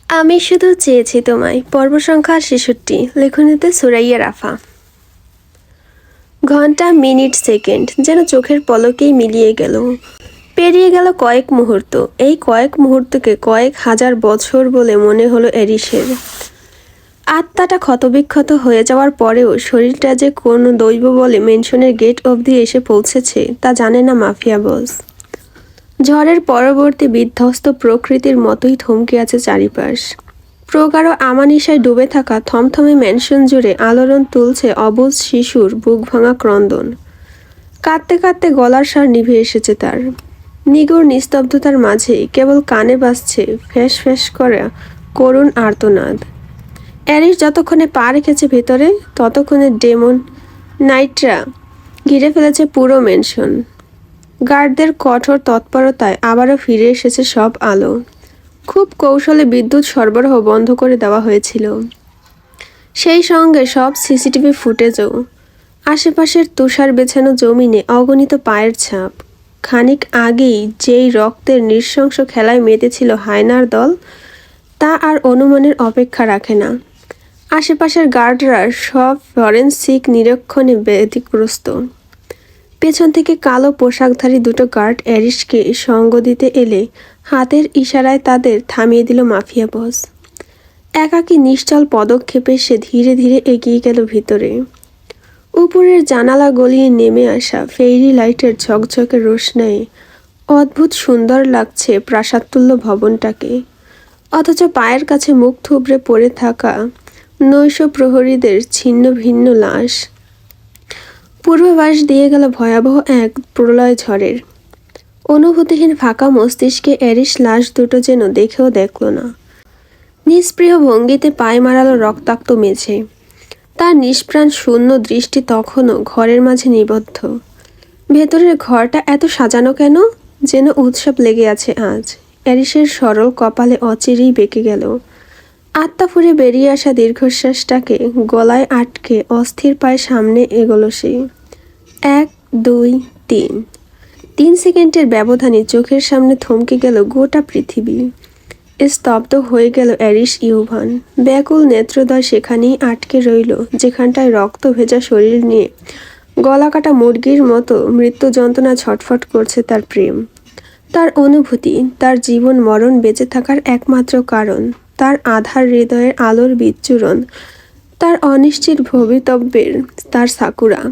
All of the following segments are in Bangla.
আমি শুধু চেয়েছি তোমায়। পর্ব সংখ্যা ৬৬, লেখনীতে সুরাইয়া রাফা। ঘন্টা, মিনিট, সেকেন্ড যেন চোখের পলকেই মিলিয়ে গেল। পেরিয়ে গেল কয়েক মুহূর্ত। এই কয়েক মুহূর্তকে কয়েক হাজার বছর বলে মনে হলো এরিসের। আত্মাটা ক্ষতবিক্ষত হয়ে যাওয়ার পরেও শরীরটা যে কোন দৈব বলে মেনশনের গেট অবধি এসে পৌঁছেছে তা জানে না মাফিয়া বস। ঝড়ের পরবর্তী বিধ্বস্ত প্রকৃতির মতোই থমকে আছে চারিপাশ। প্রগাঢ় আমানিশায় ডুবে থাকা থমথমে ম্যানশন জুড়ে আলোড়ন তুলছে অবুঝ শিশুর বুক ভাঙা ক্রন্দন। কাঁদতে কাঁদতে গলার স্বর নিভে এসেছে তার। নিগুড় নিস্তব্ধতার মাঝে কেবল কানে বাজছে ফ্যাঁস ফ্যাঁস করা করুণ আর্তনাদ। অ্যারিস যতক্ষণে পা রেখেছে ভেতরে, ততক্ষণে ডেমন নাইটরা ঘিরে ফেলেছে পুরো ম্যানশন। গার্ডদের কঠোর তৎপরতায় আবারও ফিরে এসেছে সব আলো। খুব কৌশলে বিদ্যুৎ সরবরাহ বন্ধ করে দেওয়া হয়েছিল, সেই সঙ্গে সব সিসিটিভি ফুটেজও। আশেপাশের তুষার বেছানো জমিনে অগণিত পায়ের ছাপ। খানিক আগেই যেই রক্তের নৃশংস খেলায় মেতেছিল হায়নার দল, তা আর অনুমানের অপেক্ষা রাখে না। আশেপাশের গার্ডরা সব ফরেনসিক নিরীক্ষণে ব্যতিগ্রস্ত। পেছন থেকে কালো পোশাকধারী দুটো গার্ড অ্যারিসকে সঙ্গ দিতে এলে হাতের ইশারায় তাদের থামিয়ে দিল মাফিয়া বস। একাকী নিশ্চল পদক্ষেপে সে ধীরে ধীরে এগিয়ে গেল ভিতরে। উপরের জানালা গলিয়ে নেমে আসা ফেরি লাইটের ঝকঝকে রোশনায়ে অদ্ভুত সুন্দর লাগছে প্রাসাদতুল্য ভবনটাকে। অথচ পায়ের কাছে মুখ থুবড়ে পড়ে থাকা নৈশ প্রহরীদের ছিন্ন ভিন্ন লাশ পূর্বাভাস দিয়ে গেল ভয়াবহ এক প্রলয় ঝড়ের। অনুভূতিহীন ফাঁকা মস্তিষ্কে অ্যারিস লাশ দুটো যেন দেখেও দেখল না। নিষ্প্রিয় ভঙ্গিতে পায়ে মারালো রক্তাক্ত মেঝে। তার নিষ্প্রাণ শূন্য দৃষ্টি তখনও ঘরের মাঝে নিবদ্ধ। ভেতরের ঘরটা এত সাজানো কেন? যেন উৎসব লেগে আছে আজ। অ্যারিসের সরল কপালে অচিরেই বেঁকে গেল। আত্মা ফুরে বেরিয়ে আসা দীর্ঘশ্বাসটাকে গলায় আটকে অস্থির পায়ে সামনে এগোলো সে। ১, ২, ৩। ৩ সেকেন্ডের ব্যবধানে চোখের সামনে থমকে গেল গোটা পৃথিবী। স্তব্ধ হয়ে গেল অ্যারিস ইউভান। ব্যাকুল নেত্রদ্বয় সেখানেই আটকে রইল, যেখানটায় রক্ত ভেজা শরীর নিয়ে গলা কাটা মুরগির মতো মৃত্যু যন্ত্রণা ছটফট করছে তার প্রেম, তার অনুভূতি, তার জীবন মরণ বেঁচে থাকার একমাত্র কারণ, তার আধার হৃদয়ের আলোর বিচ্ছুরণ, তার অনিশ্চিত ভবিতব্যের তার সাকুরা।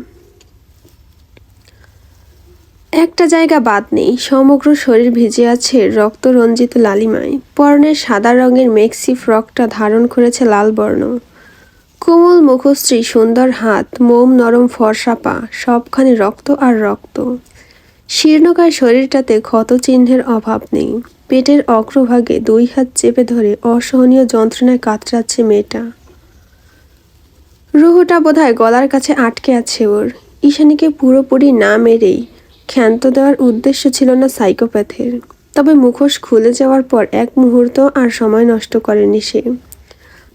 একটা জায়গা বাদ নেই। সমগ্র শরীর ভিজে আছে রক্তরঞ্জিত লালিমায়। পরনের সাদা রঙের মেক্সি ফ্রকটা ধারণ করেছে লাল বর্ণ। কোমল মুখশ্রী, সুন্দর হাত, মোম নরম ফর্সা পা, সবখানে রক্ত আর রক্ত। শীর্ণকায় শরীরটাতে ক্ষত চিহ্নের অভাব নেই। পেটের অগ্রভাগে 2 হাত চেপে ধরে অসহনীয় যন্ত্রণায় কাতরাচ্ছে মেয়েটা। রুহুটা বোধহয় গলার কাছে আটকে আছে ওর। ঈশানীকে পুরোপুরি না মেরেই ক্ষান্ত দেওয়ার উদ্দেশ্য ছিল না সাইকোপ্যাথের। তবে মুখোশ খুলে যাওয়ার পর এক মুহূর্ত আর সময় নষ্ট করেনি সে।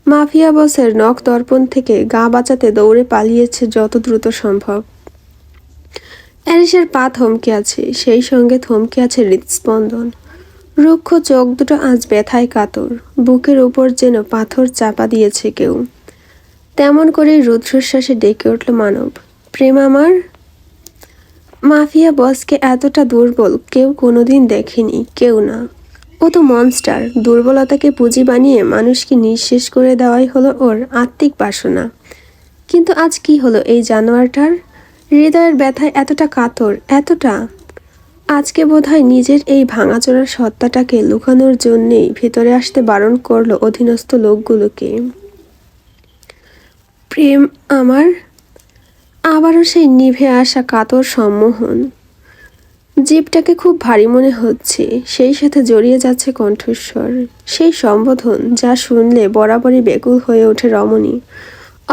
মাফিয়া বসের নখ দর্পণ থেকে গা বাঁচাতে দৌড়ে পালিয়েছে যত দ্রুত সম্ভব। অ্যারিসের পা থমকে আছে, সেই সঙ্গে থমকে আছে হৃদস্পন্দন। রুক্ষ চোখ দুটো আজ ব্যথায় কাতর। বুকের উপর যেন পাথর চাপা দিয়েছে কেউ। তেমন করেই রুদ্ধশ্বাসে ডেকে উঠল মানব, প্রেম আমার। মাফিয়া বসকে এতটা দুর্বল কেউ কোনোদিন দেখেনি, কেউ না। ও তো মনস্টার। দুর্বলতাকে পুঁজি বানিয়ে মানুষকে নিঃশেষ করে দেওয়াই হলো ওর আত্মিক বাসনা। কিন্তু আজ কি হলো এই জানোয়ারটার? হৃদয়ের ব্যথায় এতটা কাতর, এতটা। আজকে বোধহয় নিজের এই ভাঙাচোরা সত্তাটাকে লুকানোর জন্যেই ভেতরে আসতে বারণ করলো অধীনস্থ লোকগুলোকে। প্রেম আমার। আবারও সেই নিভে আসা কাতর সম্মোহন। জীবটাকে খুব ভারী মনে হচ্ছে, সেই সাথে জড়িয়ে যাচ্ছে কণ্ঠস্বর, সেই সম্বোধন যা শুনলে বরাবরই বেকুল হয়ে ওঠে রমণী।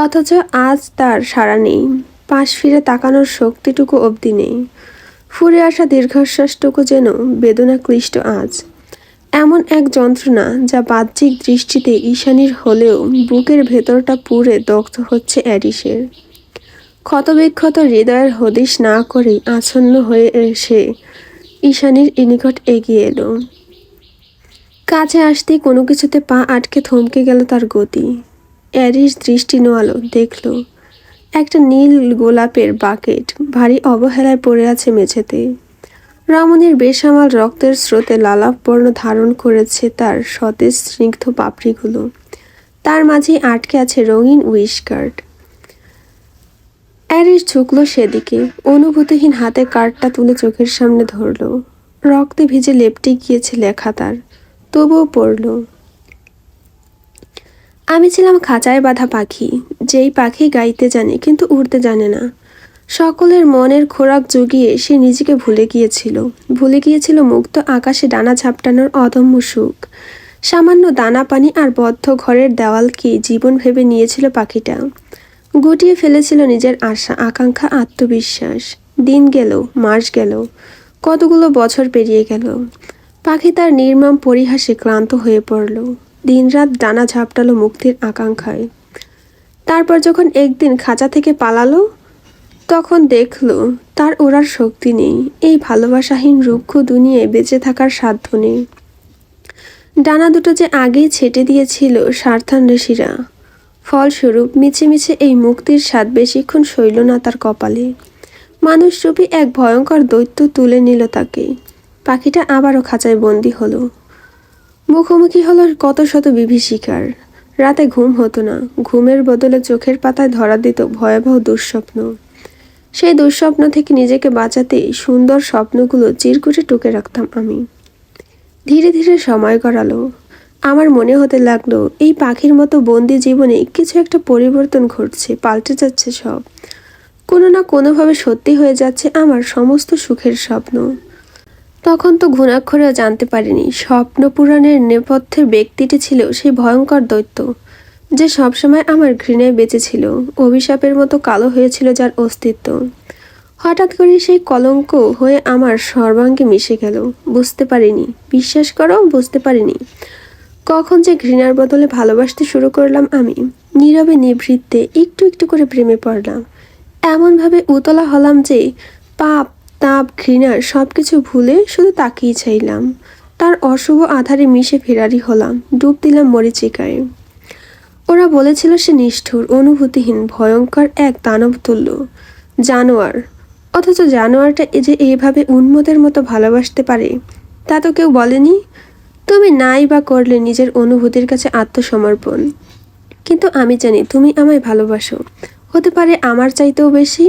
অথচ আজ তার সাড়া নেই, পাশ ফিরে তাকানোর শক্তিটুকু অবধি নেই। ফুরে আসা দীর্ঘশ্বাসটুকু যেন বেদনা ক্লিষ্ট আজ। এমন এক যন্ত্রণা যা বাহ্যিক দৃষ্টিতে ঈশানীর হলেও বুকের ভেতরটা পুড়ে দগ্ধ হচ্ছে অ্যারিসের। ক্ষতবিক্ষত হৃদয়ের হদিশ না করেই আচ্ছন্ন হয়ে এসে ঈশানীর নিকট এগিয়ে এলো। কাছে আসতেই কোনো কিছুতে পা আটকে থমকে গেল তার গতি। অ্যারিস দৃষ্টি নোয়ালো, দেখল একটা নীল গোলাপের বাকেট ভারী অবহেলায় পড়ে আছে মেঝেতে। রমণীর বেসামাল রক্তের স্রোতে লালাপ বর্ণ ধারণ করেছে তার সতেজ স্নিগ্ধ পাপড়িগুলো। তার মাঝেই আটকে আছে রঙিন উইশকার্ট। অ্যারিস ঝুঁকল সেদিকে, অনুভূতিহীন হাতে কার্ডটা তুলে চোখের সামনে ধরল। রক্তে ভিজে লেপটে গিয়েছে লেখা তার, তবুও পড়ল। আমি ছিলাম খাঁচায় বাঁধা পাখি, যেই পাখি গাইতে জানে কিন্তু উড়তে জানে না। সকলের মনের খোরাক জুগিয়ে সে নিজেকে ভুলে গিয়েছিল মুক্ত আকাশে ডানা ঝাপটানোর অদম্য সুখ। সামান্য দানা পানি আর বদ্ধ ঘরের দেওয়ালকে জীবন ভেবে নিয়েছিল পাখিটা। গুটিয়ে ফেলেছিল নিজের আশা, আকাঙ্ক্ষা, আত্মবিশ্বাস। দিন গেল, মাস গেল, কতগুলো বছর পেরিয়ে গেল। পাখি তার নির্মম পরিহাসে ক্লান্ত হয়ে পড়ল। দিনরাত ডানা ঝাপটালো মুক্তির আকাঙ্ক্ষায়। তারপর যখন একদিন খাঁচা থেকে পালালো, তখন দেখল তার ওড়ার শক্তি নেই। এই ভালোবাসাহীন রুক্ষ দুনিয়ায় বেঁচে থাকার সাধ্য নেই। ডানা দুটো যে আগেই ছেটে দিয়েছিল স্বার্থান্বেষীরা। ফলস্বরূপ মিছে মিছে এই মুক্তির স্বাদ বেশিক্ষণ সইল না তার কপালে। মানুষরূপী এক ভয়ঙ্কর দৈত্য তুলে নিল তাকে। পাখিটা আবারও খাঁচায় বন্দী হলো। মুখোমুখি হলো কত শত বিভীষিকার। রাতে ঘুম হতো না, ঘুমের বদলে চোখের পাতায় ধরা দিত ভয়াবহ দুঃস্বপ্ন। সেই দুঃস্বপ্ন থেকে নিজেকে বাঁচাতে সুন্দর স্বপ্নগুলো চিরকুটে টুকে রাখতাম আমি। ধীরে ধীরে সময় গড়ালো। আমার মনে হতে লাগলো এই পাখির মতো বন্দি জীবনে কিছু একটা পরিবর্তন ঘটছে, পাল্টে যাচ্ছে সব। কোনো না কোনোভাবে সত্যি হয়ে যাচ্ছে আমার সমস্ত সুখের স্বপ্ন। তখন তো ঘুণাক্ষরেও জানতে পারিনি স্বপ্ন পুরাণের নেপথ্যের ব্যক্তিটি ছিল সেই ভয়ঙ্কর দৈত্য, যে সবসময় আমার ঘৃণায় বেঁচেছিল, অভিশাপের মতো কালো হয়েছিল যার অস্তিত্ব। হঠাৎ করে সেই কলঙ্ক হয়ে আমার সর্বাঙ্গে মিশে গেল। বুঝতে পারিনি, বিশ্বাস করো, বুঝতে পারিনি কখন যে ঘৃণার বদলে ভালোবাসতে শুরু করলাম আমি। নীরবে নিভৃতে একটু একটু করে প্রেমে পড়লাম। এমনভাবে উতলা হলাম যে পাপ, তাপ, ঘৃণার সব কিছু ভুলে শুধু তাকিয়ে চাইলাম। তার অশুভ আধারে মিশে ফেরারি হলাম, ডুব দিলাম মরীচিকায়। ওরা বলেছিল সে নিষ্ঠুর, অনুভূতিহীন, ভয়ঙ্কর এক দানবতুল্য জানোয়ার। অথচ জানোয়ারটা যে এইভাবে উন্মদের মতো ভালোবাসতে পারে তা তো কেউ বলেনি। তুমি নাই বা করলে নিজের অনুভূতির কাছে আত্মসমর্পণ, কিন্তু আমি জানি তুমি আমায় ভালোবাসো, হতে পারে আমার চাইতেও বেশি।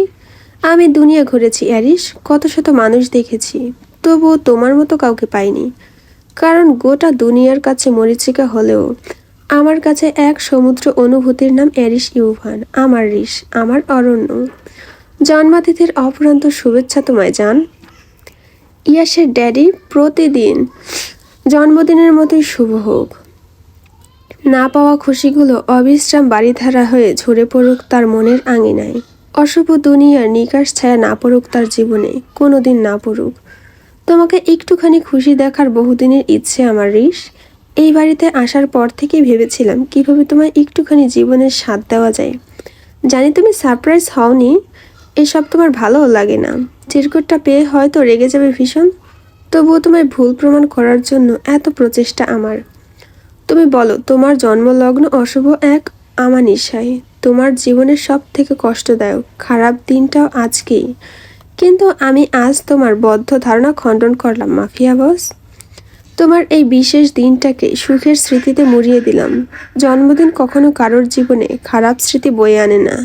আমি দুনিয়া ঘুরেছি অ্যারিস, কত শত মানুষ দেখেছি, তবুও তোমার মতো কাউকে পাইনি। কারণ গোটা দুনিয়ার কাছে মরীচিকা হলেও আমার কাছে এক সমুদ্র অনুভূতির নাম অ্যারিস ইউভান। আমার রিস, আমার অরণ্য। জন্মাতিথির অফুরন্ত শুভেচ্ছা তোমায় জান। ইয়াসের ড্যাডি, প্রতিদিন জন্মদিনের মতোই শুভ হোক। না পাওয়া খুশিগুলো অবিশ্রাম বাড়িধারা হয়ে ঝরে পড়ুক তার মনের আঙিনায়। অশুভ দুনিয়ার নিকাশ ছায়া না পড়ুক তার জীবনে, কোনোদিন না পড়ুক। তোমাকে একটুখানি খুশি দেখার বহুদিনের ইচ্ছে আমার রিস। এই বাড়িতে আসার পর থেকেই ভেবেছিলাম কিভাবে তোমায় একটুখানি জীবনের স্বাদ দেওয়া যায়। জানি তুমি সারপ্রাইজ হওনি, এসব তোমার ভালোও লাগে না। চিরকুটটা পেয়ে হয়তো রেগে যাবে ভীষণ, তবুও তোমায় ভুল প্রমাণ করার জন্য এত প্রচেষ্টা আমার। তুমি বলো তোমার জন্মলগ্ন অশুভ এক আমানিশায়, তোমার জীবনের সব থেকে কষ্টদায়ক খারাপ দিনটাও আজকেই। কিন্তু আমি আজ তোমার বদ্ধ ধারণা খণ্ডন করলাম মাফিয়া বস। তোমার এই বিশেষ দিনটাকে সুখের স্মৃতিতে মুড়িয়ে দিলাম। জন্মদিন কখনো কারোর জীবনে খারাপ স্মৃতি বয়ে আনে না।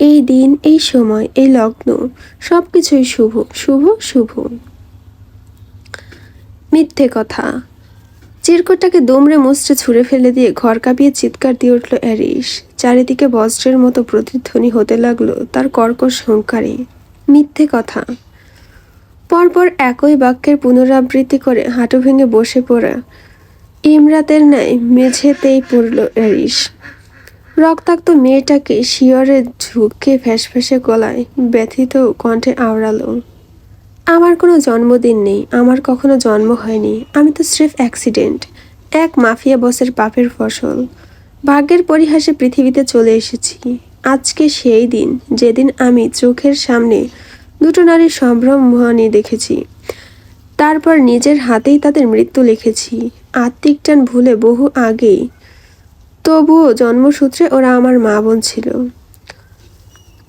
এই দিন, এই সময়, এই লগ্ন সব কিছুই শুভ, শুভ, শুভ। মিথ্যে কথা। চিরকুটটাকে দুমড়ে মুচড়ে ছুঁড়ে ফেলে দিয়ে ঘর কাঁপিয়ে চিৎকার দিয়ে উঠল অ্যারিস। চারিদিকে বজ্রের মতো প্রতিধ্বনি হতে লাগলো তার কর্কশ হুঙ্কারে। মিথ্যে কথা। পরপর একই বাক্যের পুনরাবৃত্তি করে হাঁটু ভেঙে বসে পড়া ইমরাতের ন্যায় মেঝেতেই পড়ল অ্যারিস। রক্তাক্ত মেয়েটাকে শিয়রে ঝুঁকে ফ্যাসফ্যাসে গলায় ব্যথিত কণ্ঠে আওড়ালো, আমার কোনো জন্মদিন নেই, আমার কখনো জন্ম হয়নি। আমি তো স্রেফ অ্যাক্সিডেন্ট, এক মাফিয়া বসের পাপের ফসল। ভাগ্যের পরিহাসে পৃথিবীতে চলে এসেছি। আজকে সেই দিন যেদিন আমি চোখের সামনে দুটো নারীর সম্ভ্রম মোহানি দেখেছি, তারপর নিজের হাতেই তাদের মৃত্যু লিখেছি। আত্মিক টান ভুলে বহু আগেই, তবুও জন্মসূত্রে ওরা আমার মা বোন ছিল।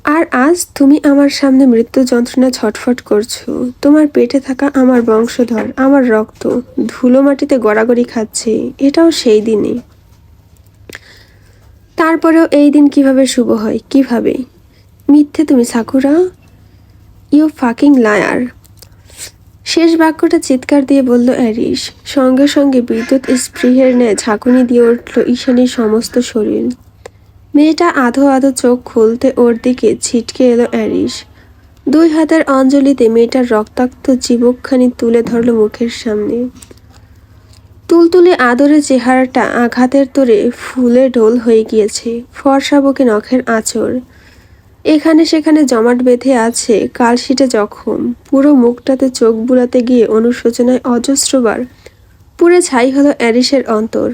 আর আজ তুমি আমার সামনে মৃত্যু যন্ত্রণা ছটফট করছো। তোমার পেটে থাকা আমার বংশধর, আমার রক্ত ধুলো মাটিতে গড়াগড়ি খাচ্ছে। এটাও সেই দিনে। তারপরেও এই দিন কিভাবে শুভ হয়? কিভাবে? মিথ্যে তুমি সাকুরা, ইউ ফাকিং লায়ার। শেষ বাক্যটা চিৎকার দিয়ে বলল অ্যারিস। সঙ্গে সঙ্গে বিদ্যুৎ স্পৃহের ন্যায় ঝাঁকুনি দিয়ে উঠল ঈশানীর সমস্ত শরীর। মেয়েটা আধো আধো চোখ খুলতে ওর দিকে ছিটকে এলো অ্যারিস। দুই হাতের অঞ্জলিতে মেয়েটার রক্তাক্ত চিবুকখানি তুলে ধরল মুখের সামনে। তুলতুলে আদরের চেহারাটা আঘাতের তোরে ফুলে ঢোল হয়ে গিয়েছে। ফর্সা বুকে নখের আঁচড়, এখানে সেখানে জমাট বেঁধে আছে কালশিটে জখম। পুরো মুখটাতে চোখ বুলাতে গিয়ে অনুশোচনায় অজস্রবার পুড়ে ছাই হলো অ্যারিসের অন্তর।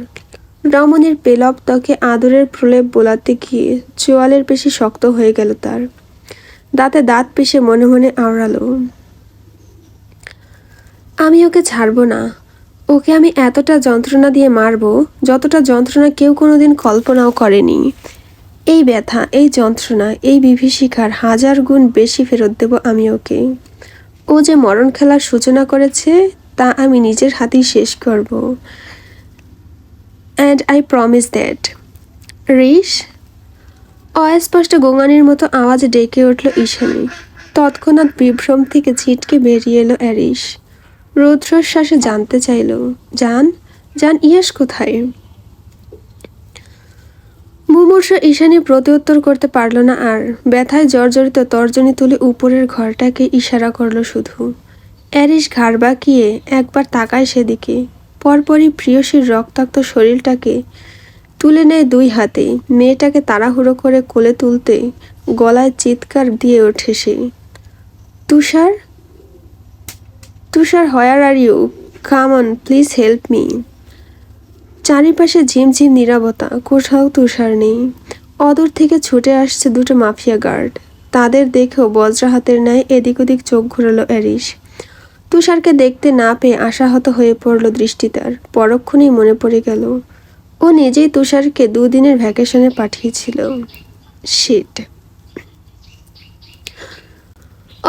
রমণীর পেলব ত্বকে আদরের প্রলেপ বোলাতে গিয়ে চোয়ালের পেশি শক্ত হয়ে গেল তার। দাঁতে দাঁত পিষে মনে মনে আওড়ালো, আমি ওকে ছাড়বো না। ওকে আমি এতটা যন্ত্রণা দিয়ে মারবো যতটা যন্ত্রণা কেউ কোনোদিন কল্পনাও করেনি। এই ব্যথা, এই যন্ত্রণা, এই বিভীষিকার 1000 গুণ বেশি ফেরত দেব আমি ওকে। ও যে মরণ খেলার সূচনা করেছে তা আমি নিজের হাতেই শেষ করব। And I promise that. রিশ, অস্পষ্ট গোঙানির মতো আওয়াজে ডেকে উঠল ঈশানী। তৎক্ষণাৎ বিভ্রম থেকে ছিটকে বেরিয়ে এলো অ্যারিস। রুদ্রশ্বাসে জানতে চাইল, জান জান ইয়াস কোথায়? মুমূর্ষ ঈশানী প্রত্যুত্তর করতে পারল না আর। ব্যথায় জর্জরিত তর্জনী তুলে উপরের ঘরটাকে ইশারা করল শুধু। অ্যারিস ঘাড় বাঁকিয়ে একবার তাকায় সেদিকে। পরপরই প্রিয়সীর রক্তাক্ত শরীরটাকে তুলে নেয় দুই হাতে। মেয়েটাকে তাড়াহুড়ো করে কোলে তুলতে গলায় চিৎকার দিয়ে ওঠে সে, Tushar, Tushar, where are you? Come on, please help me. চারিপাশে ঝিমঝিম নীরবতা, কোথাও তুষার নেই। অদূর থেকে ছুটে আসছে দুটো মাফিয়া গার্ড। তাদের দেখেও বজ্রাহাতের ন্যায় এদিক ওদিক চোখ ঘুরালো অ্যারিস। তুষারকে দেখতে না পেয়ে আশাহত হয়ে পড়ল দৃষ্টি তার। পরক্ষণেই মনে পড়ে গেল ও নিজেই তুষারকে 2 দিনের ভ্যাকেশনে পাঠিয়েছিল। শিট।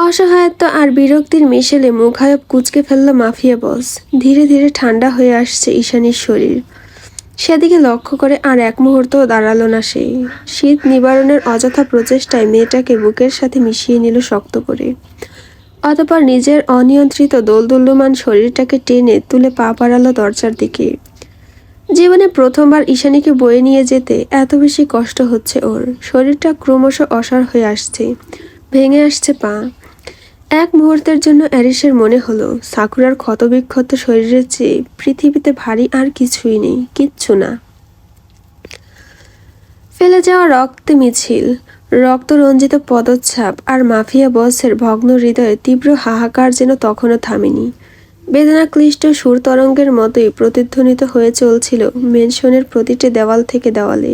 অসহায়ত্ব আর বিরক্তির মিশেলে মুখায়ব কুঁচকে ফেলল মাফিয়া বস। ধীরে ধীরে ঠান্ডা হয়ে আসছে ঈশানীর শরীর। সেদিকে লক্ষ্য করে আর এক মুহূর্তও দাঁড়ালো না সে। শীত নিবারণের অযথা প্রচেষ্টায় মেয়েটাকে বুকের সাথে মিশিয়ে নিল শক্ত করে। অতঃপর নিজের অনিয়ন্ত্রিত দোলদুল্যমান শরীরটাকে টেনে তুলে পা বাড়ালো দরজার দিকে। জীবনে প্রথমবার ঈশানীকে বয়ে নিয়ে যেতে এত বেশি কষ্ট হচ্ছে ওর। শরীরটা ক্রমশ অসাড় হয়ে আসছে, ভেঙে আসছে পা। এক মুহূর্তের জন্য অ্যারিসের মনে হলো সাকুরার ক্ষতবিক্ষত শরীরের চেয়ে পৃথিবীতে ভারী আর কিছুই নেই, কিচ্ছু না। ফেলে যাওয়া রক্তে মিছিল, রক্তরঞ্জিত পদচ্ছাপ আর মাফিয়া বসের ভগ্ন হৃদয়ে তীব্র হাহাকার যেন তখনও থামেনি। বেদনাক্লিষ্ট সুর তরঙ্গের মতোই প্রতিধ্বনিত হয়ে চলছিল মেনশনের প্রতিটি দেওয়াল থেকে দেওয়ালে।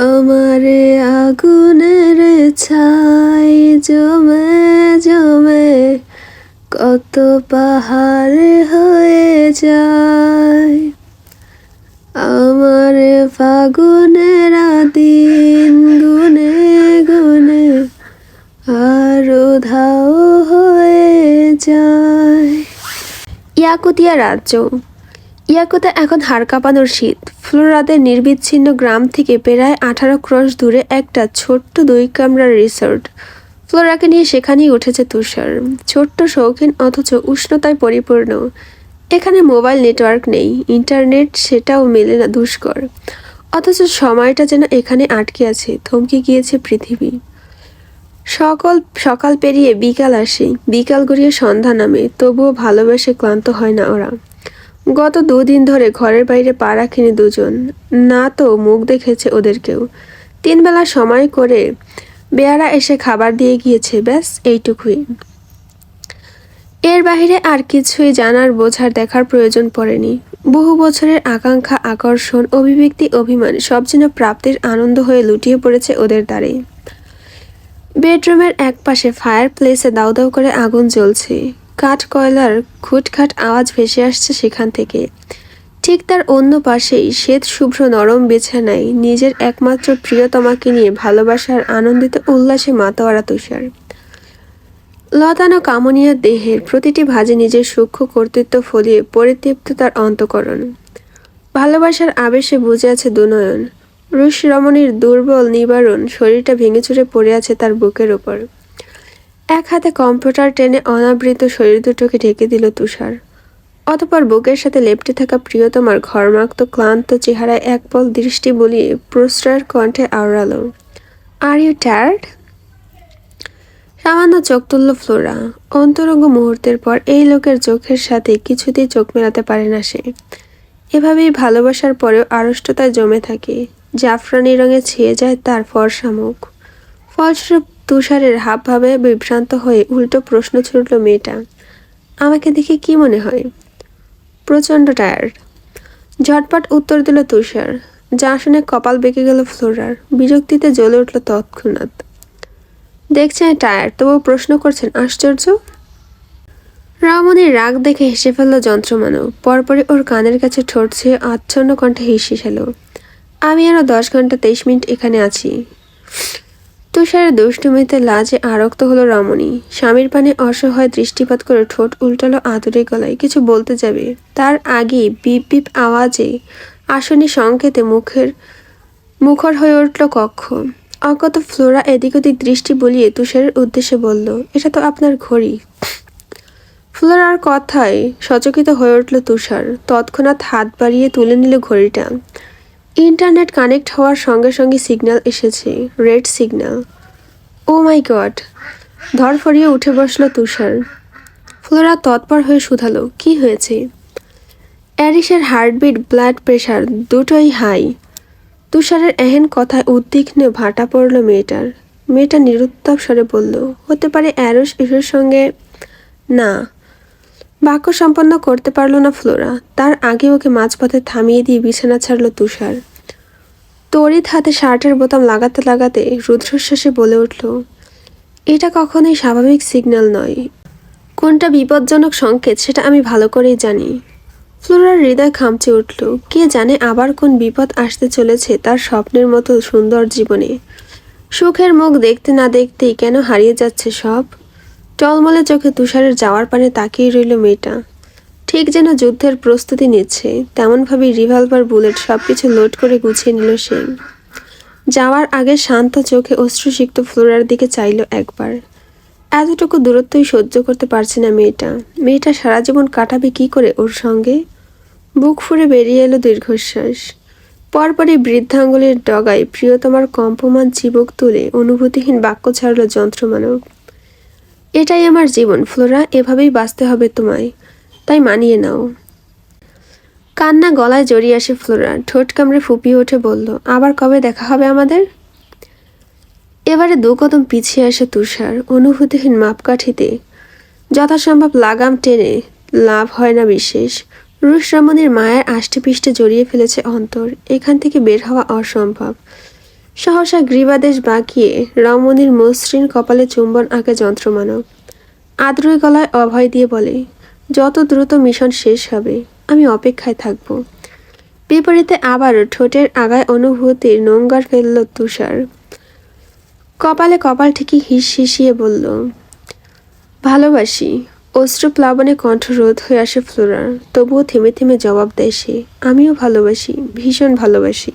আমারে আগুনের ছাই জমে জমে কত পাহাড় হয়ে যায়, আমারে ফাগুনের দিন গুনে গুনে আরো ধাও হয়ে যায়। ইয়াকুতিয়া রাজ্য। ইয়াকুতে এখন হাড় কাঁপানোর শীত। ফ্লোরাদের নির্বিচ্ছিন্ন গ্রাম থেকে প্রায় 18 ক্রোশ দূরে একটা ছোট্ট 2 কামরার রিসোর্ট। ফ্লোরাকে নিয়ে সেখানেই উঠেছে তুষার। ছোট্ট শৌখিন অথচ উষ্ণতায় পরিপূর্ণ। এখানে মোবাইল নেটওয়ার্ক নেই, ইন্টারনেট সেটাও মেলে না দুষ্কর। অথচ সময়টা যেন এখানে আটকে আছে, থমকে গিয়েছে পৃথিবী। সকাল পেরিয়ে বিকাল আসে, বিকাল গড়িয়ে সন্ধ্যা নামে, তবুও ভালোবেসে ক্লান্ত হয় না ওরা। গত 2 দিন ধরে ঘরের বাইরে পা রাখেনি দুজন, না তো মুখ দেখেছে ওদের কেউ। 3 বেলা সময় করে বেয়ারা এসে খাবার দিয়ে গিয়েছে, ব্যাস এইটুকুই। এর বাইরে আর কিছুই জানার, বোঝার, দেখার প্রয়োজন পড়েনি। বহু বছরের আকাঙ্ক্ষা, আকর্ষণ, অভিব্যক্তি, অভিমান সব যেন প্রাপ্তির আনন্দ হয়ে লুটিয়ে পড়েছে ওদের দ্বারে। বেডরুমের এক পাশে ফায়ার প্লেসে দাউ দাউ করে আগুন জ্বলছে। কাঠ কয়লার খুটখাট আওয়াজ ভেসে আসছে সেখান থেকে। ঠিক তার অন্য পাশেই শ্বেত শুভ্র নরম বিছানায় নিজের একমাত্র প্রিয়তমাকে নিয়ে ভালোবাসার আনন্দিত উল্লাসে মাতোয়ারা তুষার। লতানো কামনীয় দেহের প্রতিটি ভাঁজে নিজের সূক্ষ্ম কর্তৃত্ব ফলিয়ে পরিতৃপ্ত তার অন্তঃকরণ। ভালোবাসার আবেশে বুঝে আছে দুনয়ন। রুশ রমণীর দুর্বল নিবারণ শরীরটা ভেঙেচুরে পড়ে আছে তার বুকের ওপর। এক হাতে কম্পিউটার টেনে অনাবৃত শরীর দুটোকে ঢেকে দিল তুষার। অতঃপর বুকের সাথে লেপ্টে থাকা প্রিয়তমার ঘর্মাক্ত ক্লান্ত চেহারায় একপল দৃষ্টি বুলিয়ে প্রশ্রয়ের কণ্ঠে আওড়ালো, আর ইউ টায়ার্ড? সামান্য চোখ তুলল ফ্লোরা। অন্তরঙ্গ মুহূর্তের পর এই লোকের চোখের সাথে কিছুতেই চোখ মেলাতে পারে না সে। এভাবেই ভালোবাসার পরেও আড়ষ্টতায় জমে থাকে। জাফরানি রঙে ছেয়ে যায় তার ফর্সা মুখ। ফলস্বরূপ তুষারের হাবভাবে বিভ্রান্ত হয়ে উল্টো প্রশ্ন ছুড়ল মেয়েটা, আমাকে দেখে কি মনে হয়? প্রচণ্ড টায়ার্ড। ঝটপট উত্তর দিল তুষার। যা শুনে কপাল বেঁকে গেল ফ্লোরার। বিরক্তিতে জ্বলে উঠল তৎক্ষণাৎ। দেখছেন টায়ার্ড, তবুও প্রশ্ন করছেন, আশ্চর্য। রমণীর রাগ দেখে হেসে ফেলল যন্ত্রমানব। পরপরই ওর কানের কাছে ঠোঁট ছুঁয়ে আচ্ছন্ন কণ্ঠে হিসেল। আমি আরও 10 ঘন্টা 23 মিনিট এখানে আছি। তুষারের দুষ্টুমিতে লাজে আরক্ত হলো রমণী। স্বামীর পানে অসহায় দৃষ্টিপাত করে ঠোঁট উল্টালো আদুরে গলায়। কিছু বলতে যাবে, তার আগে বিপ বিপ আওয়াজে আসনি সংকেতে মুখর হয়ে উঠল কক্ষ। অজ্ঞাত ফ্লোরা এদিক ওদিক দৃষ্টি বুলিয়ে তুষারের উদ্দেশ্যে বলল, এটা তো আপনার ঘড়ি। ফ্লোরার কথায় সচকিত হয়ে উঠল তুষার। তৎক্ষণাৎ হাত বাড়িয়ে তুলে নিল ঘড়িটা। ইন্টারনেট কানেক্ট হওয়ার সঙ্গে সঙ্গে সিগন্যাল এসেছে, রেড সিগন্যাল। ও মাই গড! ধরফরিয়ে উঠে বসলো তুষার। ফ্লোরা তৎপর হয়ে শুধালো, কি হয়েছে? অ্যারিসের হার্টবিট, ব্লাড প্রেশার দুটোই হাই। তুষারের এহেন কথায় উদ্বিগ্ন ভাটা পড়ল মেয়েটার। মেয়েটা নিরুত্তর স্বরে বলল, হতে পারে অ্যারোস এসের সঙ্গে। না। বাক্য সম্পন্ন করতে পারল না ফ্লোরা। তার আগে ওকে মাঝপথে থামিয়ে দিয়ে বিছানা ছাড়ল তুষার। তড়িৎ হাতে শার্টের বোতাম লাগাতে লাগাতে রুদ্ধশ্বাসে বলে উঠল, এটা কখনোই স্বাভাবিক সিগন্যাল নয়। কোনটা বিপজ্জনক সংকেত সেটা আমি ভালো করেই জানি। ফ্লোরার হৃদয় খামচে উঠল। কে জানে আবার কোন বিপদ আসতে চলেছে তার স্বপ্নের মতো সুন্দর জীবনে। সুখের মুখ দেখতে না দেখতেই কেন হারিয়ে যাচ্ছে সব। টলমলে চোখে তুষারের যাওয়ার পানে তাকিয়ে রইল মেয়েটা। ঠিক যেন যুদ্ধের প্রস্তুতি নিচ্ছে, তেমনভাবেই রিভলভার, বুলেট সবকিছু লোড করে গুছিয়ে নিল সে। যাওয়ার আগে শান্ত চোখে অশ্রুসিক্ত ফ্লোরার দিকে চাইল একবার। এতটুকু দূরত্বই সহ্য করতে পারছে না মেয়েটা। মেয়েটা সারা জীবন কাটাবে কি করে ওর সঙ্গে? বুক ফুঁড়ে বেরিয়ে এলো দীর্ঘশ্বাস। পরপরই বৃদ্ধাঙ্গুলির ডগায় প্রিয়তমার কম্পমান চিবুক তুলে অনুভূতিহীন বাক্য ছাড়ল যন্ত্রমানব। এটাই আমার জীবন ফ্লোরা, এভাবেই বাঁচতে হবে তোমায়, তাই মানিয়ে নাও। কান্না গলায় জড়িয়ে আসে ফ্লোরা। ঠোঁট কামড়ে ফুপিয়ে উঠে বলল, আবার কবে দেখা হবে আমাদের? এবারে 2 কদম পিছিয়ে আসে তুষার। অনুভূতিহীন মাপকাঠিতে যথাসম্ভব লাগাম টেনে লাভ হয় না বিশেষ। রুশ রমণীর মায়ের আষ্টেপৃষ্টে জড়িয়ে ফেলেছে অন্তর। এখান থেকে বের হওয়া অসম্ভব। সহসা গ্রীবাদেশ বাঁকিয়ে রমণীর মসৃণ কপালে চুম্বন আঁকে যন্ত্রমানব। আদ্রই গলায় অভয় দিয়ে বলে, যত দ্রুত মিশন শেষ হবে আমি অপেক্ষায় থাকব। বিপরীতে আবার ঠোঁটের আগায় অনুভূতির নোংর ফেলল তুষার। কপালে কপাল ঠিকই হিসিয়ে বলল, ভালোবাসি। অশ্রুপ্লাবনে কণ্ঠরোধ হয়ে আসে ফ্লোরার। তবুও থেমে থেমে জবাব দেয় সে, আমিও ভালোবাসি, ভীষণ ভালোবাসি।